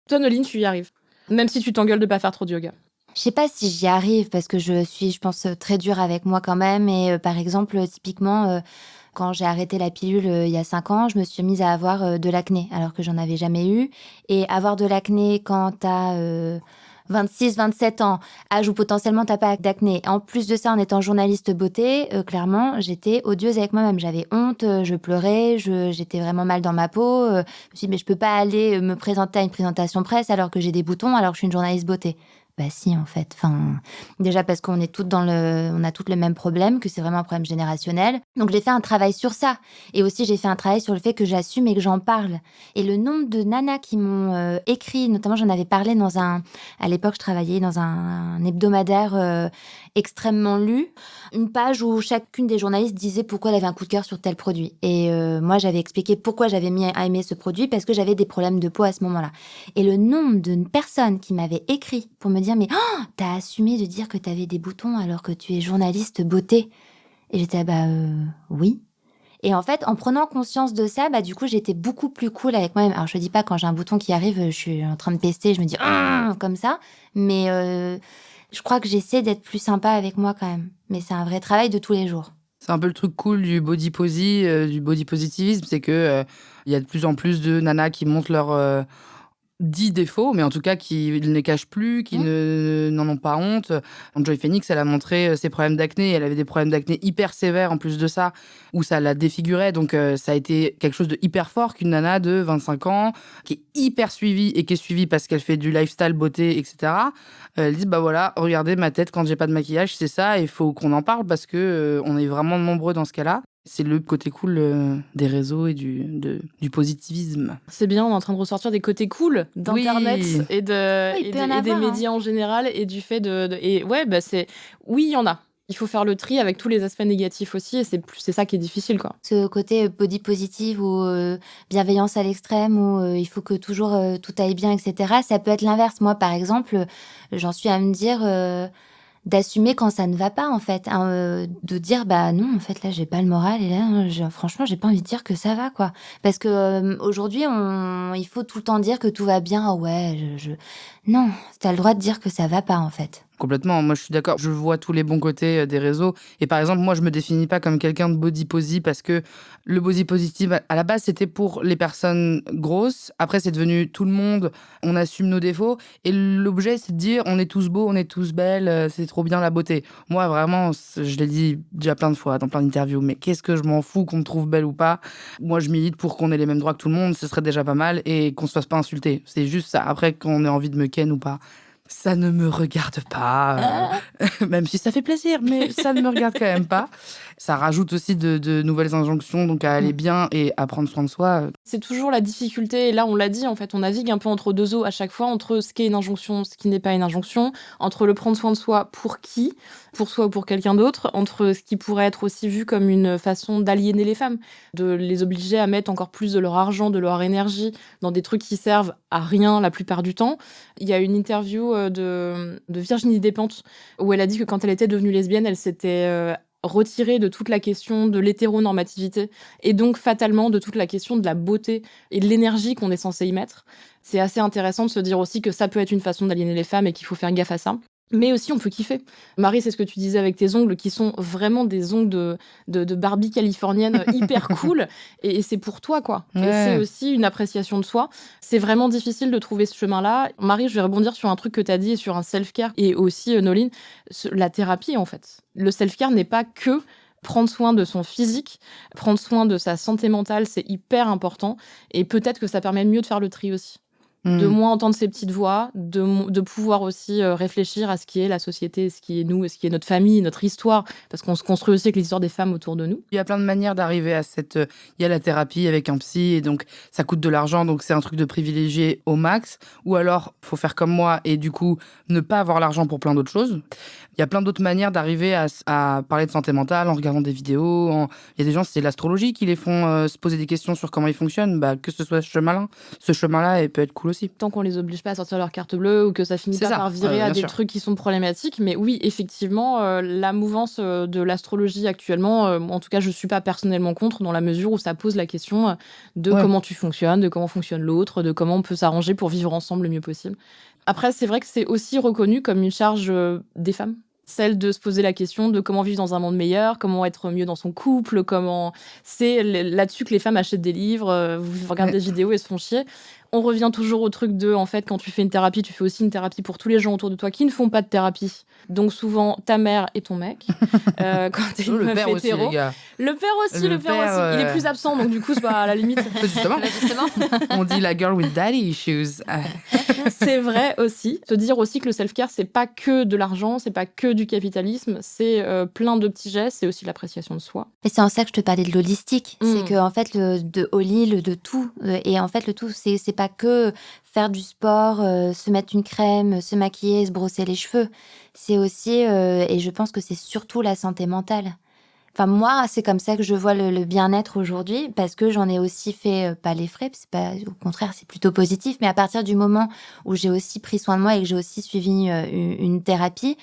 Toi Noline tu y arrives. Même si tu t'engueules de pas faire trop de yoga. Je sais pas si j'y arrive parce que je suis, je pense, très dure avec moi quand même. Et par exemple, typiquement, quand j'ai arrêté la pilule il y a 5 ans, je me suis mise à avoir de l'acné alors que j'en avais jamais eu. Et avoir de l'acné quand t'as 26, 27 ans, âge où potentiellement t'as pas d'acné. En plus de ça, en étant journaliste beauté, clairement, j'étais odieuse avec moi-même. J'avais honte, je pleurais, j'étais vraiment mal dans ma peau. Je me suis dit, mais je peux pas aller me présenter à une présentation presse alors que j'ai des boutons, alors que je suis une journaliste beauté. Bah si, en fait. Enfin, déjà parce qu'on est toutes on a toutes le même problème, que c'est vraiment un problème générationnel. Donc j'ai fait un travail sur ça. Et aussi j'ai fait un travail sur le fait que j'assume et que j'en parle. Et le nombre de nanas qui m'ont écrit, notamment j'en avais parlé à l'époque je travaillais dans un hebdomadaire extrêmement lu, une page où chacune des journalistes disait pourquoi elle avait un coup de cœur sur tel produit. Et moi j'avais expliqué pourquoi j'avais mis à aimer ce produit, parce que j'avais des problèmes de peau à ce moment-là. Et le nombre de personnes qui m'avaient écrit pour me dire mais t'as assumé de dire que t'avais des boutons alors que tu es journaliste beauté. Et j'étais oui. Et en fait, en prenant conscience de ça, du coup, j'étais beaucoup plus cool avec moi-même. Alors, je dis pas quand j'ai un bouton qui arrive, je suis en train de pester, je me dis comme ça. Mais je crois que j'essaie d'être plus sympa avec moi quand même. Mais c'est un vrai travail de tous les jours. C'est un peu le truc cool du body positivisme, c'est que y a de plus en plus de nanas qui montrent leur 10 défauts, mais en tout cas qui ne les cachent plus, qui n'en ont pas honte. Joy Phoenix, elle a montré ses problèmes d'acné. Elle avait des problèmes d'acné hyper sévères en plus de ça, où ça la défigurait. Donc ça a été quelque chose de hyper fort qu'une nana de 25 ans, qui est hyper suivie et qui est suivie parce qu'elle fait du lifestyle, beauté, etc. Elle dit, voilà, regardez ma tête quand j'ai pas de maquillage, c'est ça, il faut qu'on en parle parce que on est vraiment nombreux dans ce cas-là. C'est le côté cool des réseaux et du positivisme. C'est bien, on est en train de ressortir des côtés cool d'Internet et des médias en général et du fait oui, il y en a. Il faut faire le tri avec tous les aspects négatifs aussi et c'est ça qui est difficile, quoi. Ce côté body positive ou bienveillance à l'extrême où il faut que toujours tout aille bien, etc. Ça peut être l'inverse. Moi, par exemple, j'en suis à me dire... d'assumer quand ça ne va pas, en fait. De dire, non, en fait, là, j'ai pas le moral et là, franchement, j'ai pas envie de dire que ça va, quoi. Parce que aujourd'hui, il faut tout le temps dire que tout va bien. Ah ouais, Non, t'as le droit de dire que ça va pas, en fait. Complètement, moi je suis d'accord. Je vois tous les bons côtés des réseaux. Et par exemple, moi je me définis pas comme quelqu'un de body posy parce que le body positive, à la base, c'était pour les personnes grosses. Après, c'est devenu tout le monde, on assume nos défauts. Et l'objet, c'est de dire on est tous beaux, on est tous belles, c'est trop bien la beauté. Moi, vraiment, je l'ai dit déjà plein de fois dans plein d'interviews, mais qu'est-ce que je m'en fous qu'on me trouve belle ou pas. Moi, je milite pour qu'on ait les mêmes droits que tout le monde, ce serait déjà pas mal et qu'on se fasse pas insulter. C'est juste ça. Après, qu'on ait envie de me ken ou pas. Ça ne me regarde pas, même si ça fait plaisir, mais ça ne me regarde quand même pas. Ça rajoute aussi de nouvelles injonctions, donc à aller bien et à prendre soin de soi. C'est toujours la difficulté, et là on l'a dit, en fait, on navigue un peu entre deux eaux à chaque fois, entre ce qui est une injonction, ce qui n'est pas une injonction, entre le prendre soin de soi pour qui, pour soi ou pour quelqu'un d'autre, entre ce qui pourrait être aussi vu comme une façon d'aliéner les femmes, de les obliger à mettre encore plus de leur argent, de leur énergie dans des trucs qui servent à rien la plupart du temps. Il y a une interview de Virginie Despentes où elle a dit que quand elle était devenue lesbienne, elle s'était retirée de toute la question de l'hétéronormativité et donc fatalement de toute la question de la beauté et de l'énergie qu'on est censé y mettre. C'est assez intéressant de se dire aussi que ça peut être une façon d'aliéner les femmes et qu'il faut faire gaffe à ça. Mais aussi, on peut kiffer. Marie, c'est ce que tu disais avec tes ongles, qui sont vraiment des ongles de Barbie californienne hyper cool. Et c'est pour toi, quoi. Ouais. Et c'est aussi une appréciation de soi. C'est vraiment difficile de trouver ce chemin-là. Marie, je vais rebondir sur un truc que tu as dit, sur un self-care. Et aussi, Noline, la thérapie, en fait. Le self-care n'est pas que prendre soin de son physique, prendre soin de sa santé mentale, c'est hyper important. Et peut-être que ça permet mieux de faire le tri aussi. De moins entendre ces petites voix, de pouvoir aussi réfléchir à ce qui est la société, ce qui est nous, ce qui est notre famille, notre histoire, parce qu'on se construit aussi avec les histoires des femmes autour de nous. Il y a plein de manières d'arriver à cette... Il y a la thérapie avec un psy, et donc ça coûte de l'argent, donc c'est un truc de privilégier au max. Ou alors, faut faire comme moi, et du coup, ne pas avoir l'argent pour plein d'autres choses. Il y a plein d'autres manières d'arriver à parler de santé mentale en regardant des vidéos. Il y a des gens, c'est l'astrologie qui les font se poser des questions sur comment ils fonctionnent. Que ce soit ce chemin-là, il peut être cool aussi. Tant qu'on les oblige pas à sortir leur carte bleue ou que ça finit pas par virer à des trucs qui sont problématiques. Mais oui, effectivement, la mouvance de l'astrologie actuellement, en tout cas, je suis pas personnellement contre, dans la mesure où ça pose la question de comment tu fonctionnes, de comment fonctionne l'autre, de comment on peut s'arranger pour vivre ensemble le mieux possible. Après, c'est vrai que c'est aussi reconnu comme une charge des femmes. Celle de se poser la question de comment vivre dans un monde meilleur, comment être mieux dans son couple, comment... C'est là-dessus que les femmes achètent des livres, vous regardez des vidéos et se font chier. On revient toujours au truc de, en fait, quand tu fais une thérapie, tu fais aussi une thérapie pour tous les gens autour de toi qui ne font pas de thérapie. Donc souvent, ta mère et ton mec. Quand t'es une meuf hétéro. Le père aussi, le père aussi. Il est plus absent, donc du coup, c'est pas à la limite. Justement. On dit la girl with daddy issues. C'est vrai aussi. Se dire aussi que le self-care, c'est pas que de l'argent, c'est pas que du capitalisme, c'est plein de petits gestes, c'est aussi l'appréciation de soi. Et c'est en ça que je te parlais de l'holistique. C'est que, en fait, de Oli, de tout. Et en fait, le tout, c'est pas que faire du sport, se mettre une crème, se maquiller, se brosser les cheveux. C'est aussi, et je pense que c'est surtout la santé mentale. Enfin, moi, c'est comme ça que je vois le bien-être aujourd'hui, parce que j'en ai aussi fait pas les frais, c'est pas, au contraire, c'est plutôt positif. Mais à partir du moment où j'ai aussi pris soin de moi et que j'ai aussi suivi une thérapie,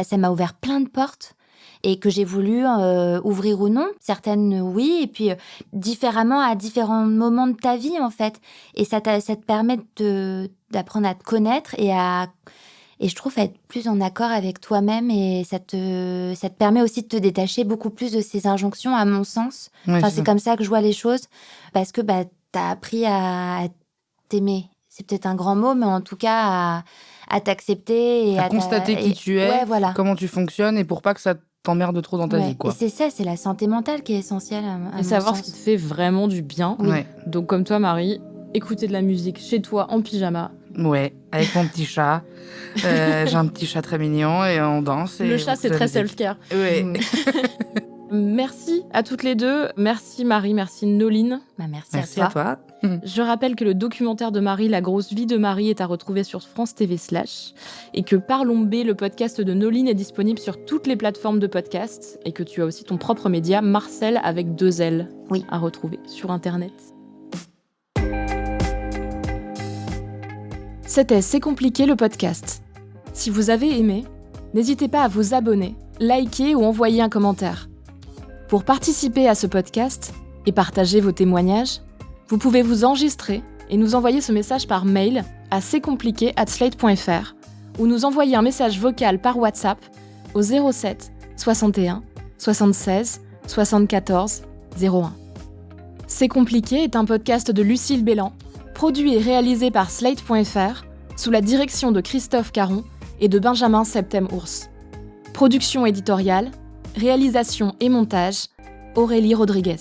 ça m'a ouvert plein de portes. Et que j'ai voulu ouvrir ou non. Certaines, oui, et puis différemment à différents moments de ta vie, en fait. Et ça te permet d'apprendre à te connaître et je trouve à être plus en accord avec toi-même, et ça te permet aussi de te détacher beaucoup plus de ces injonctions, à mon sens. Ouais, c'est comme ça que je vois les choses, parce que t'as appris à t'aimer. C'est peut-être un grand mot, mais en tout cas à t'accepter et à constater qui tu es, comment tu fonctionnes, et pour pas que ça t'emmerde trop dans ta vie, quoi. Et c'est ça, c'est la santé mentale qui est essentielle. Et savoir ce qui te fait vraiment du bien. Oui. Donc comme toi, Marie, écouter de la musique chez toi en pyjama. Ouais, avec mon petit chat. J'ai un petit chat très mignon et on danse. Le chat, c'est très self-care. Ouais. Merci à toutes les deux. Merci Marie, merci Noline. Merci à toi. Je rappelle que le documentaire de Marie, La grosse vie de Marie, est à retrouver sur France TV / et que Parlons B, le podcast de Noline, est disponible sur toutes les plateformes de podcast, et que tu as aussi ton propre média, Marcel avec 2 L, à retrouver sur Internet. C'était C'est compliqué, le podcast. Si vous avez aimé, N'hésitez pas à vous abonner, liker ou envoyer un commentaire. Pour participer à ce podcast et partager vos témoignages, vous pouvez vous enregistrer et nous envoyer ce message par mail à c'estcompliqué@slate.fr ou nous envoyer un message vocal par WhatsApp au 07 61 76 74 01. C'est compliqué est un podcast de Lucille Bélan, produit et réalisé par Slate.fr sous la direction de Christophe Caron et de Benjamin Septem-Ours. Production éditoriale, réalisation et montage, Aurélie Rodriguez.